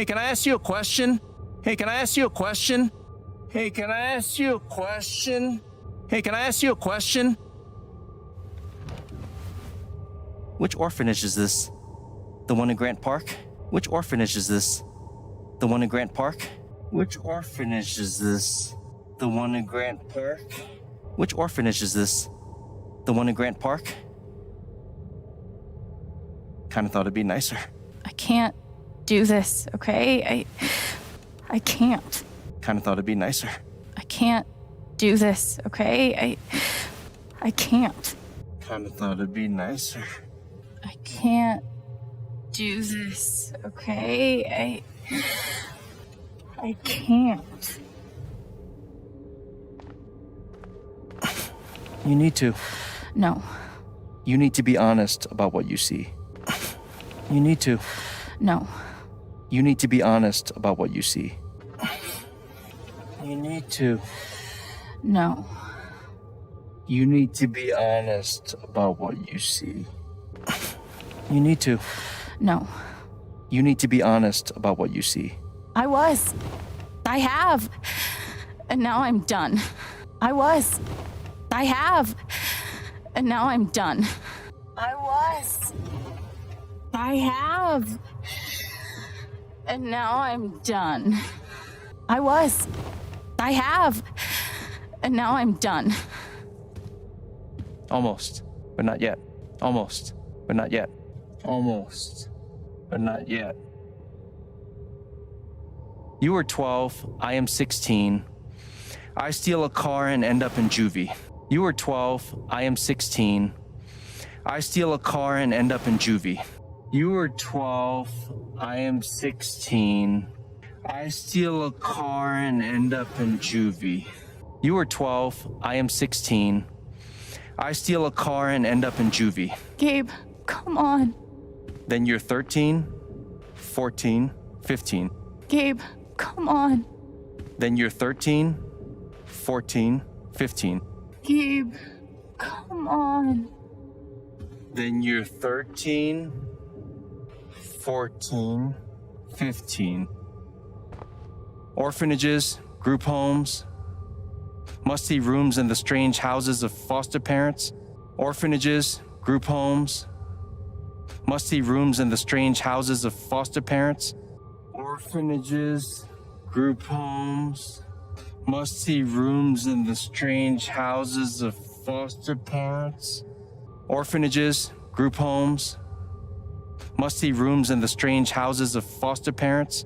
Hey, can I ask you a question? Hey, can I ask you a question? Hey, can I ask you a question? Hey, can I ask you a question? Which orphanage is this? The one in Grant Park? Which orphanage is this? The one in Grant Park? Which orphanage is this? The one in Grant Park? Which orphanage is this? The one in Grant Park? Kind of thought it'd be nicer. I can't do this, okay? I can't. Kind of thought it'd be nicer. I can't do this, okay? I can't. Kind of thought it'd be nicer. I can't do this, okay? I can't. You need to. No. You need to be honest about what you see. You need to. No. You need to be honest about what you see. You need to. No. You need to be honest about what you see. You need to. No. You need to be honest about what you see. I was. I have. And now I'm done. I was. I have. And now I'm done. I was. I have. And now I'm done. I was. I have. And now I'm done. Almost, but not yet. Almost, but not yet. Almost, but not yet. You are 12, I am 16. I steal a car and end up in juvie. You are 12, I am 16. I steal a car and end up in juvie. You are 12, I am 16. I steal a car and end up in juvie. You are 12, I am 16. I steal a car and end up in juvie. Gabe, come on. Then you're 13, 14, 15. Gabe, come on. Then you're 13, 14, 15. Gabe, come on. Then you're 13, 14, 15. Orphanages, group homes, musty rooms in the strange houses of foster parents. Orphanages, group homes, musty rooms in the strange houses of foster parents. Orphanages, group homes, musty rooms in the strange houses of foster parents. Orphanages, group homes, musty rooms in the strange houses of foster parents.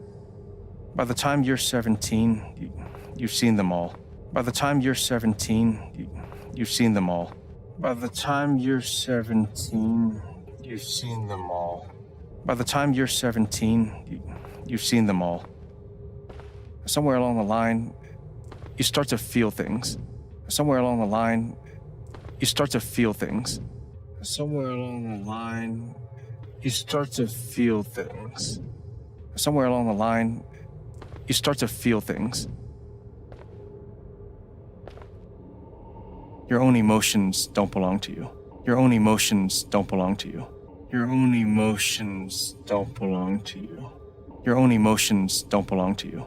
By the time you're 17, you've seen them all. By the time you're 17, you've seen them all. By the time you're 17, you've seen them all. By the time you're 17, you've seen them all. Somewhere along the line, you start to feel things. Somewhere along the line, you start to feel things. Somewhere along the line, you start to feel things. Somewhere along the line, you start to feel things. Your own emotions don't belong to you. Your own emotions don't belong to you. Your own emotions don't belong to you. Your own emotions don't belong to you.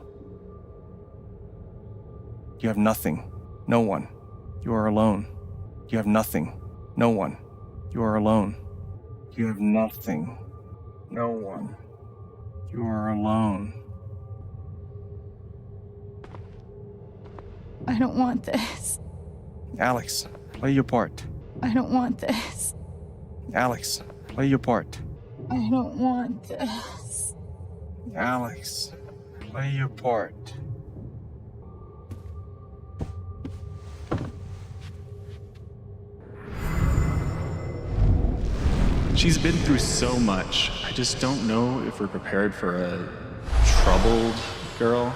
You have nothing, no one. You are alone. You have nothing, no one. You are alone. You have nothing, no one. You are alone. I don't want this. Alex, play your part. I don't want this. Alex, play your part. I don't want this. Alex, play your part. She's been through so much. I just don't know if we're prepared for a troubled girl.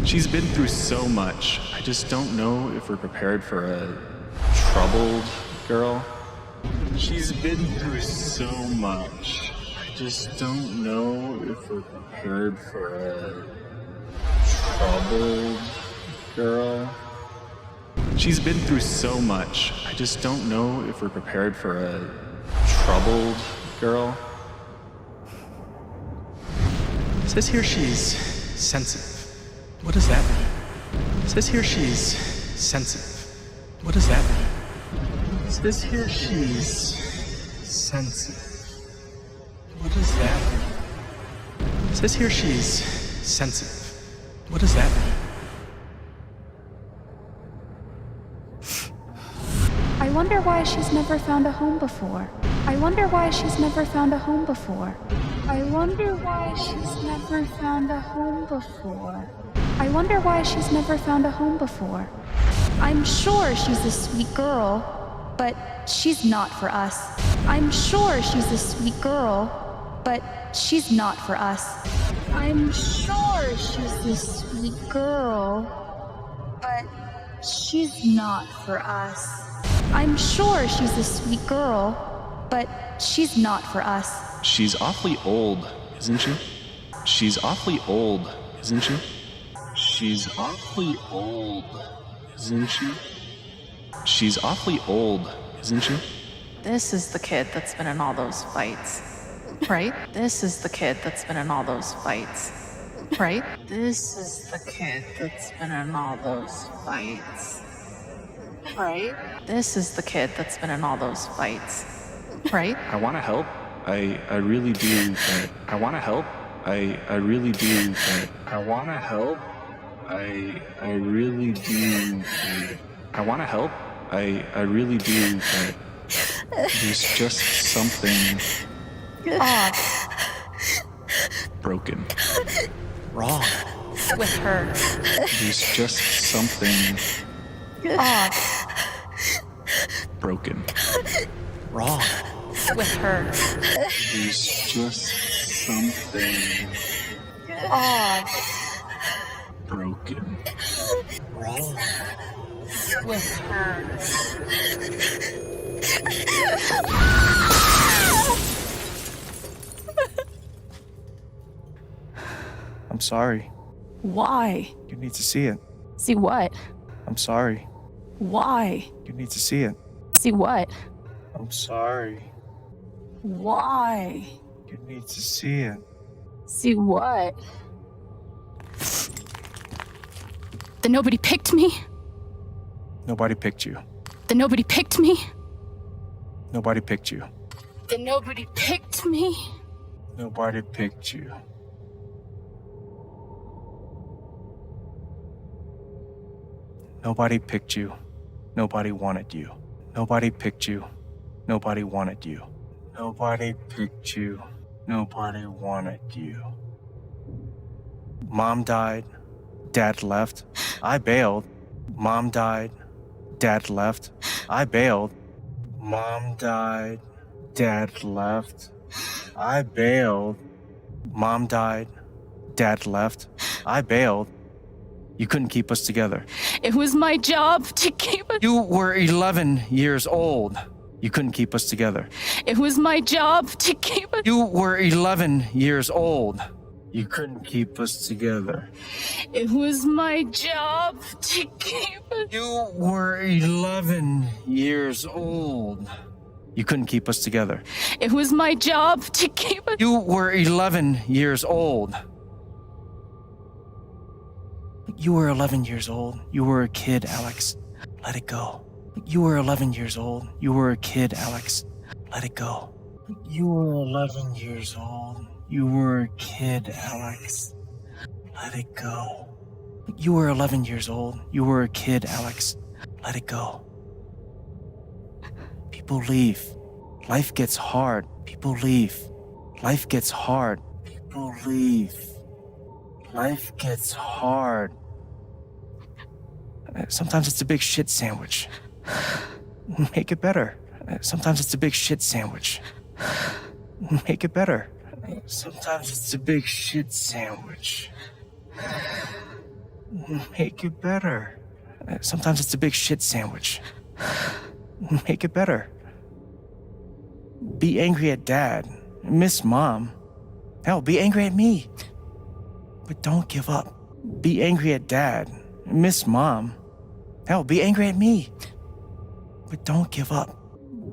She's been through so much. I just don't know if we're prepared for a troubled girl. She's been through so much. I just don't know if we're prepared for a troubled girl. She's been through so much. I just don't know if we're prepared for a troubled girl. It says here she's sensitive. What does that mean? It says here she's sensitive. What does that mean? It says here she's sensitive. What does that mean? It says here she's sensitive. What does that mean? I wonder why she's never found a home before. I wonder why she's never found a home before. I wonder why she's never found a home before. I wonder why she's never found a home before. I'm sure she's a sweet girl, but she's not for us. I'm sure she's a sweet girl, but she's not for us. I'm sure she's a sweet girl, but she's not for us. I'm sure she's a sweet girl, but she's not for us. She's awfully old, isn't she? She's awfully old, isn't she? She's awfully old, isn't she? She's awfully old, isn't she? This is the kid that's been in all those fights, right? This is the kid that's been in all those fights, right? This is the kid that's been in all those fights, right? This is the kid that's been in all those fights, right? I want to help. I really do. I want to help. I really do. I want to help. I really do. I want to help. I really do. There's just something Off broken. wrong with her. There's just something Off broken. wrong with her. There's just something Off broken. wrong with her. I'm sorry. Why? You need to see it. See what? I'm sorry. Why? You need to see it. See what? I'm sorry. Why? You need to see it. See what? Then nobody picked me? Nobody picked you. Then nobody picked me? Nobody picked you. Then nobody picked me? Nobody picked you. Nobody picked you. Nobody wanted you. Nobody picked you. Nobody wanted you. Nobody picked you. Nobody wanted you. Mom died. Dad left. I bailed. Mom died. Dad left. I bailed. Mom died. Dad left. I bailed. Mom died. Dad left. I bailed. You couldn't keep us together. It was my job to keep us. You were 11 years old. You couldn't keep us together. It was my job to keep us. You were 11 years old. You couldn't keep us together. It was my job to keep us. You were 11 years old. You couldn't keep us together. It was my job to keep us. You were 11 years old. You were 11 years old. You were a kid, Alex. Let it go. You were 11 years old. You were a kid, Alex. Let it go. You were 11 years old. You were a kid, Alex. Let it go. You were 11 years old. You were a kid, Alex. Let it go. People leave. Life gets hard. People leave. Life gets hard. People leave. Life gets hard. Sometimes it's a big shit sandwich. Make it better. Sometimes it's a big shit sandwich. Make it better. Sometimes it's a big shit sandwich. Make it better. Sometimes it's a big shit sandwich. Make it better. Be angry at Dad. Miss Mom. Hell, be angry at me. But don't give up. Be angry at Dad. Miss Mom. Hell, be angry at me. But don't give up.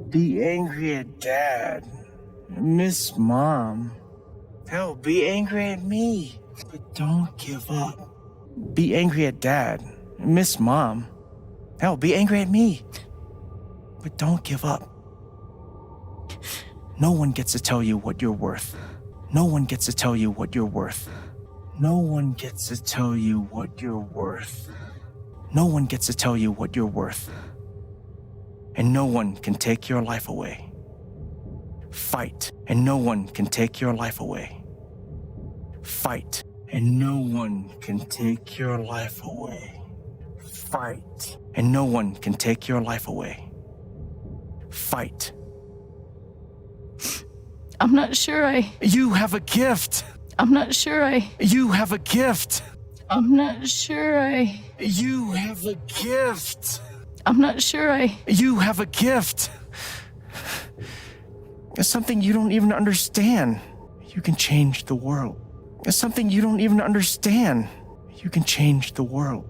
Be angry at Dad. Miss Mom. Hell, be angry at me, but don't give up. Be angry at Dad, miss Mom. Hell, be angry at me, but don't give up. No one gets to tell you what you're worth. No one gets to tell you what you're worth. No one gets to tell you what you're worth. No one gets to tell you what you're worth. And no one can take your life away. Fight, and no one can take your life away. Fight, and no one can take your life away. Fight, and no one can take your life away. Fight. I'm not sure I. You have a gift. I'm not sure I. You have a gift. I'm not sure I. You have a gift. I'm not sure I. You have a gift. It's something you don't even understand. You can change the world. It's something you don't even understand. You can change the world.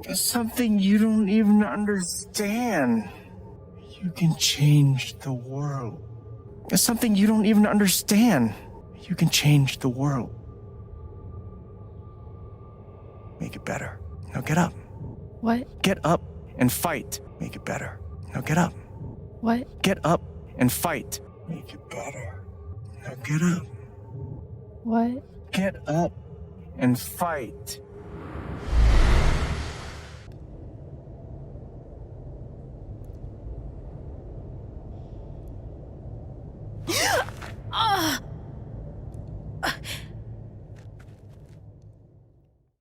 It's something you don't even understand. You can change the world. It's something you don't even understand. You can change the world. Make it better. Now get up. What? Get up and fight. Make it better. Now get up. What? Get up and fight. Make it better. Now get up. What? Get up and fight.